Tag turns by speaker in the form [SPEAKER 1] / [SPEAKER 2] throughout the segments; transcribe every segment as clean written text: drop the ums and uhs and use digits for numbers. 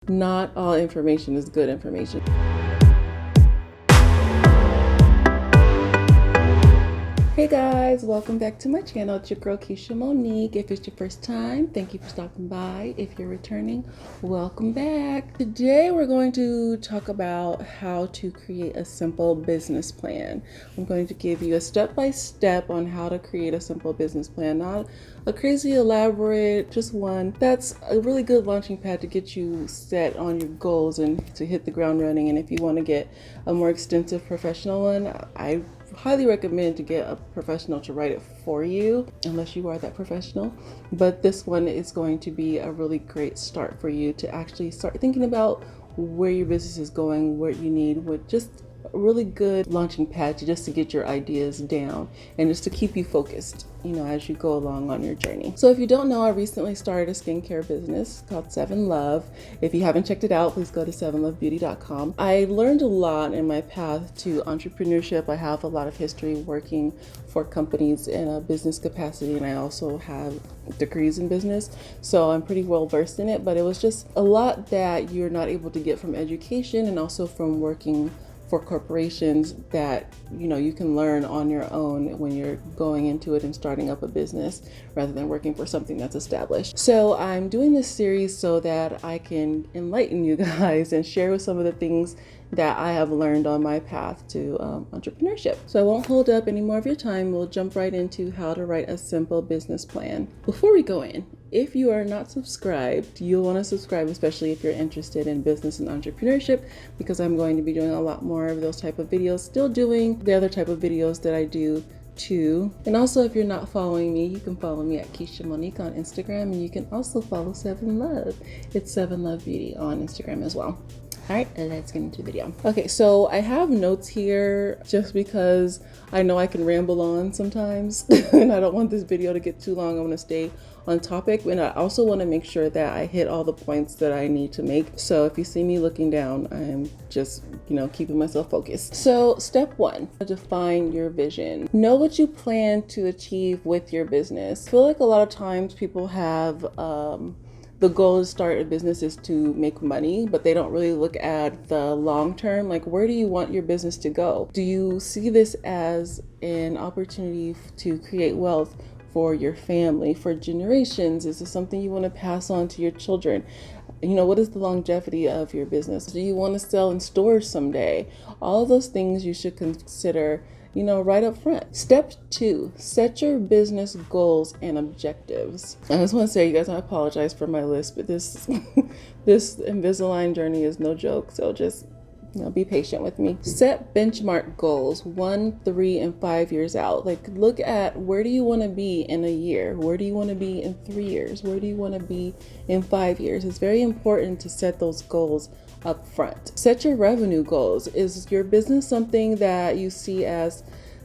[SPEAKER 1] Not all information is good information. Hey guys, welcome back to my channel. It's your girl Keisha Monique. If it's your first time, thank you for stopping by. If you're returning, welcome back. Today we're going to talk about how to create a simple business plan. I'm going to give you a step-by-step on how to create a simple business plan, not a crazy elaborate, just one that's a really good launching pad to get you set on your goals and to hit the ground running. And if you want to get a more extensive professional one, I highly recommend to get a professional to write it for you, unless you are that professional. But this one is going to be a really great start for you to actually start thinking about where your business is going, what you need, with just a really good launching pad just to get your ideas down and just to keep you focused, as you go along on your journey. So if you don't know, I recently started a skincare business called 7 Love. If you haven't checked it out, please go to 7lovebeauty.com. I learned a lot in my path to entrepreneurship. I have a lot of history working for companies in a business capacity, and I also have degrees in business, so I'm pretty well versed in it. But it was just a lot that you're not able to get from education and also from working for corporations that you can learn on your own when you're going into it and starting up a business rather than working for something that's established. So I'm doing this series so that I can enlighten you guys and share with some of the things that I have learned on my path to entrepreneurship. So I won't hold up any more of your time. We'll jump right into how to write a simple business plan. Before we go in, if you are not subscribed, you'll want to subscribe, especially if you're interested in business and entrepreneurship, because I'm going to be doing a lot more of those type of videos, still doing the other type of videos that I do too. And also, if you're not following me, you can follow me at Keisha Monique on Instagram, and you can also follow 7 Love. It's 7 Love Beauty on Instagram as well. All right, let's get into the video. Okay, so I have notes here just because I know I can ramble on sometimes and I don't want this video to get too long. I want to stay on topic, and I also want to make sure that I hit all the points that I need to make. So if you see me looking down, I'm just, keeping myself focused. So step 1, define your vision. Know what you plan to achieve with your business. I feel like a lot of times people have the goal to start a business is to make money, but they don't really look at the long term. Like, where do you want your business to go? Do you see this as an opportunity to create wealth for your family, for generations? Is this something you want to pass on to your children? What is the longevity of your business? Do you want to sell in stores someday? All of those things you should consider right up front. Step 2, set your business goals and objectives. I just want to say, you guys, I apologize for my list, but this Invisalign journey is no joke. So just be patient with me. Set benchmark goals 1, 3, and 5 years out. Like, look at where do you want to be in a year? Where do you want to be in 3 years? Where do you want to be in 5 years? It's very important to set those goals up front. Set your revenue goals. Is your business something that you see as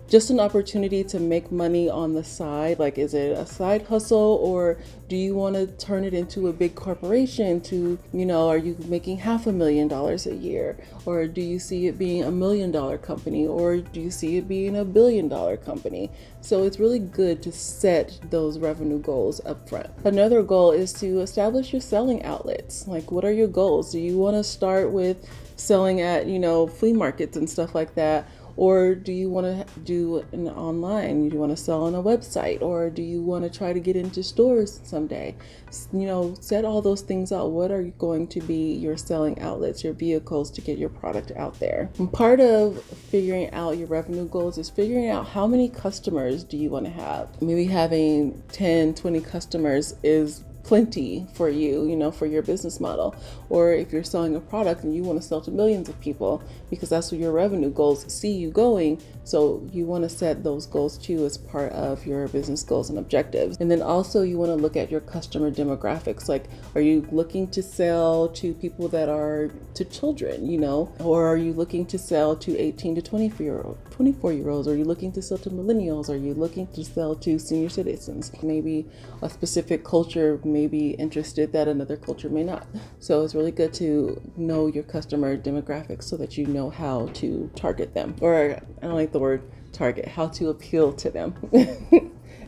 [SPEAKER 1] just an opportunity to make money on the side? Like, is it a side hustle, or do you want to turn it into a big corporation to, are you making $500,000 a year? Or do you see it being $1 million company? Or do you see it being $1 billion company? So it's really good to set those revenue goals up front. Another goal is to establish your selling outlets. Like, what are your goals? Do you want to start with selling at, flea markets and stuff like that? Or do you want to do an online? Do you want to sell on a website? Or do you want to try to get into stores someday? Set all those things out. What are going to be your selling outlets, your vehicles to get your product out there? And part of figuring out your revenue goals is figuring out how many customers do you want to have. Maybe having 10, 20 customers is plenty for you, for your business model. Or if you're selling a product and you want to sell to millions of people, because that's what your revenue goals see you going. So you want to set those goals too as part of your business goals and objectives. And then also you want to look at your customer demographics. Like, are you looking to sell to people that are to children, or are you looking to sell to 18 to 24-year-olds? Are you looking to sell to millennials? Are you looking to sell to senior citizens? Maybe a specific culture may be interested that another culture may not. So it's really good to know your customer demographics so that you know how to target them. Or, I don't like the word target, how to appeal to them.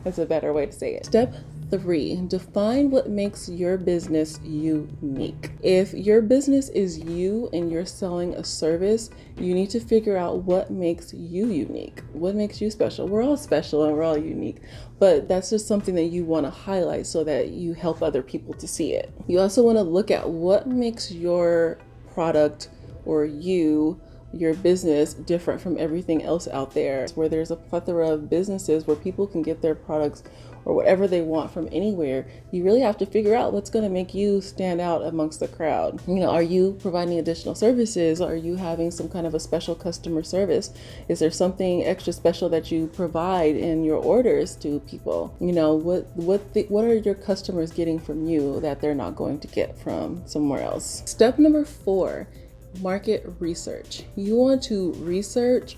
[SPEAKER 1] That's a better way to say it. Step 3, define what makes your business unique. If your business is you and you're selling a service, you need to figure out what makes you unique. What makes you special? We're all special and we're all unique, but that's just something that you want to highlight so that you help other people to see it. You also want to look at what makes your product or your business different from everything else out there. Where there's a plethora of businesses where people can get their products or whatever they want from anywhere, you really have to figure out what's going to make you stand out amongst the crowd. Are you providing additional services? Are you having some kind of a special customer service? Is there something extra special that you provide in your orders to people? What are your customers getting from you that they're not going to get from somewhere else? Step number 4, market research. You want to research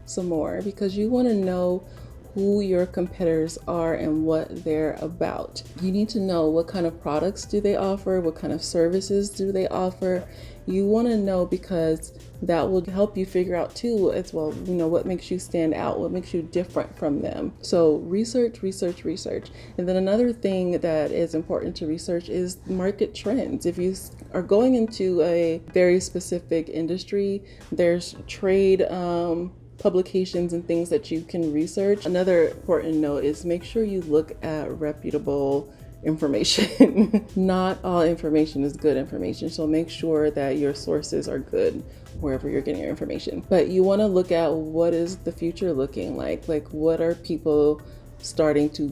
[SPEAKER 1] some more, because you want to know who your competitors are and what they're about. You need to know what kind of products do they offer, what kind of services do they offer. You want to know, because that will help you figure out too as well, what makes you stand out, what makes you different from them. So research. And then another thing that is important to research is market trends. If you are going into a very specific industry, there's trade publications and things that you can research. Another important note is make sure you look at reputable information. Not all information is good information, so make sure that your sources are good wherever you're getting your information. But you want to look at what is the future looking like what are people starting to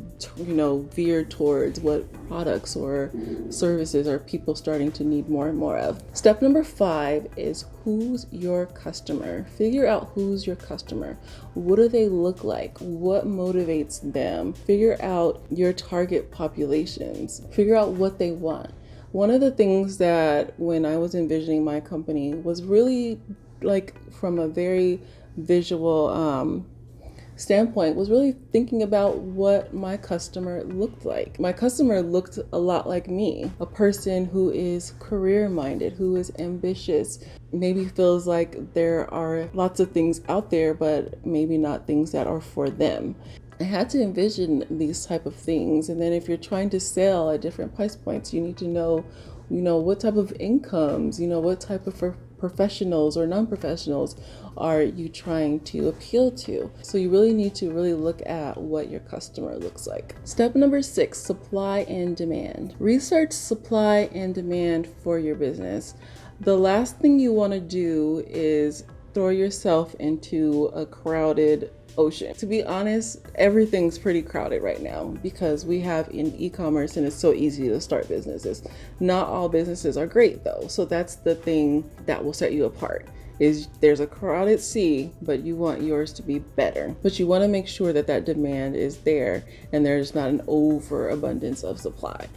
[SPEAKER 1] veer towards, what products or services are people starting to need more and more of. Step number 5 is who's your customer. Figure out who's your customer. What do they look like? What motivates them? Figure out your target populations. Figure out what they want. One of the things that when I was envisioning my company was really from a very visual standpoint, was really thinking about what my customer looked like. My customer looked a lot like me, a person who is career minded, who is ambitious, maybe feels like there are lots of things out there, but maybe not things that are for them. I had to envision these type of things. And then if you're trying to sell at different price points, you need to know what type of incomes, what type of professionals or non-professionals are you trying to appeal to. So you really need to look at what your customer looks like. Step number 6, supply and demand. Research supply and demand for your business. The last thing you want to do is throw yourself into a crowded ocean. To be honest, everything's pretty crowded right now because we have in e-commerce and it's so easy to start businesses. Not all businesses are great though. So that's the thing that will set you apart. Is there's a crowded sea, but you want yours to be better. But you want to make sure that demand is there and there's not an overabundance of supply.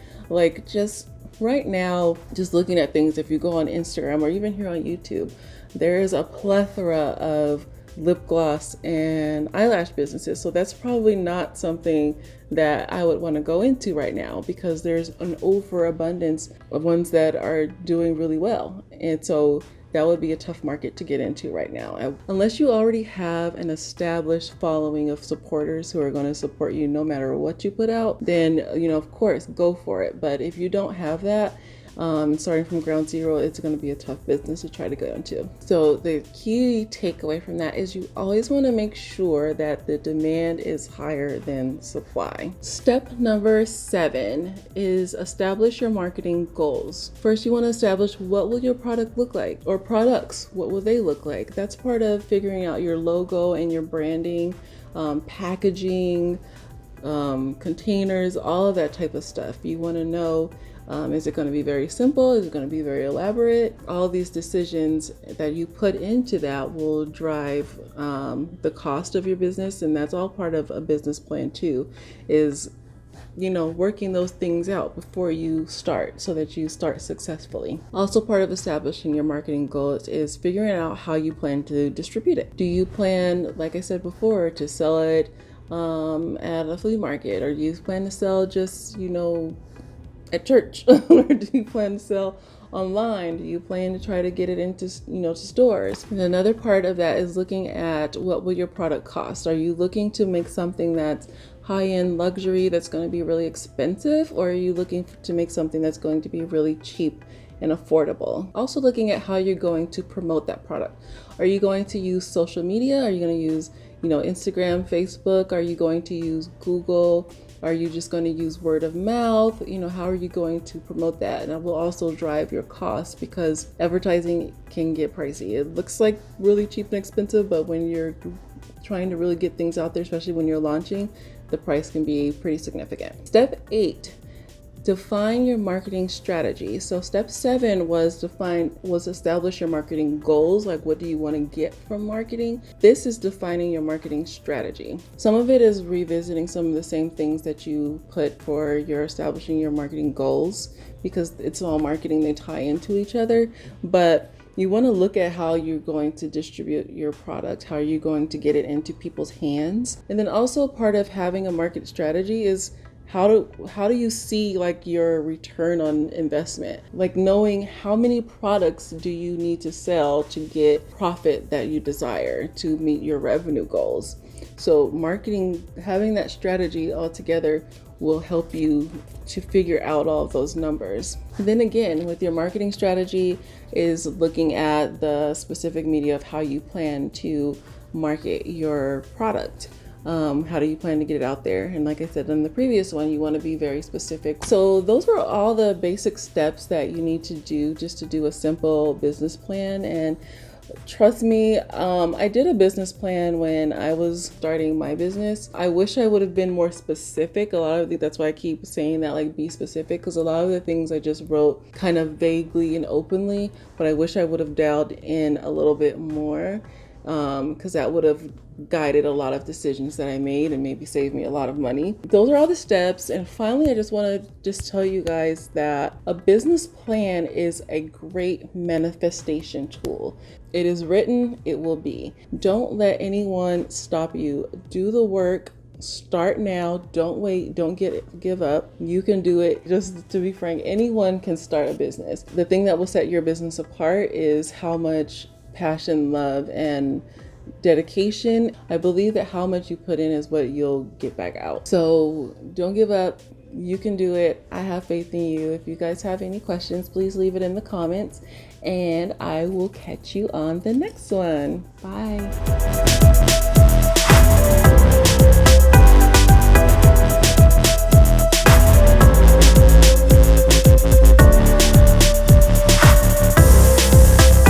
[SPEAKER 1] Just right now, just looking at things, if you go on Instagram or even here on YouTube, there is a plethora of lip gloss and eyelash businesses. So that's probably not something that I would want to go into right now because there's an overabundance of ones that are doing really well. And so that would be a tough market to get into right now. Unless you already have an established following of supporters who are going to support you no matter what you put out, then, of course, go for it. But if you don't have that, starting from ground zero, it's going to be a tough business to try to go into. So the key takeaway from that is you always want to make sure that the demand is higher than supply. Step number 7 is establish your marketing goals. First, you want to establish what will your product look like, or products, what will they look like? That's part of figuring out your logo and your branding, packaging, containers, all of that type of stuff. You want to know, is it going to be very simple? Is it going to be very elaborate? All these decisions that you put into that will drive the cost of your business. And that's all part of a business plan too, is working those things out before you start so that you start successfully. Also, part of establishing your marketing goals is figuring out how you plan to distribute it. Do you plan, like I said before, to sell it at a flea market, or do you plan to sell just, at church? Or do you plan to sell online? Do you plan to try to get it into, to stores? And another part of that is looking at what will your product cost. Are you looking to make something that's high-end luxury that's going to be really expensive, or are you looking to make something that's going to be really cheap and affordable? Also looking at how you're going to promote that product. Are you going to use social media? Are you going to use, Instagram, Facebook? Are you going to use Google? Are you just going to use word of mouth? How are you going to promote that? And that will also drive your costs, because advertising can get pricey. It looks like really cheap and expensive, but when you're trying to really get things out there, especially when you're launching, the price can be pretty significant. Step 8, define your marketing strategy. So step 7 was establish your marketing goals. Like, what do you want to get from marketing? This is defining your marketing strategy. Some of it is revisiting some of the same things that you put for your establishing your marketing goals, because it's all marketing, they tie into each other. But you want to look at how you're going to distribute your product, how are you going to get it into people's hands. And then also part of having a market strategy is how do you see like your return on investment? Like knowing how many products do you need to sell to get profit that you desire to meet your revenue goals. So marketing, having that strategy all together will help you to figure out all of those numbers. And then again, with your marketing strategy is looking at the specific media of how you plan to market your product. How do you plan to get it out there? And like I said in the previous one, you want to be very specific. So those were all the basic steps that you need to do just to do a simple business plan. And trust me, I did a business plan when I was starting my business. I wish I would have been more specific. That's why I keep saying that, like, be specific, because a lot of the things I just wrote kind of vaguely and openly, but I wish I would have dialed in a little bit more, because that would have guided a lot of decisions that I made and maybe saved me a lot of money. Those are all the steps. And finally, I just want to just tell you guys that a business plan is a great manifestation tool. It is written, it will be. Don't let anyone stop you. Do the work. Start now. Don't wait. Don't give up. You can do it. Just to be frank, anyone can start a business. The thing that will set your business apart is how much passion, love, and dedication. I believe that how much you put in is what you'll get back out. So don't give up. You can do it. I have faith in you. If you guys have any questions, please leave it in the comments, and I will catch you on the next one. Bye.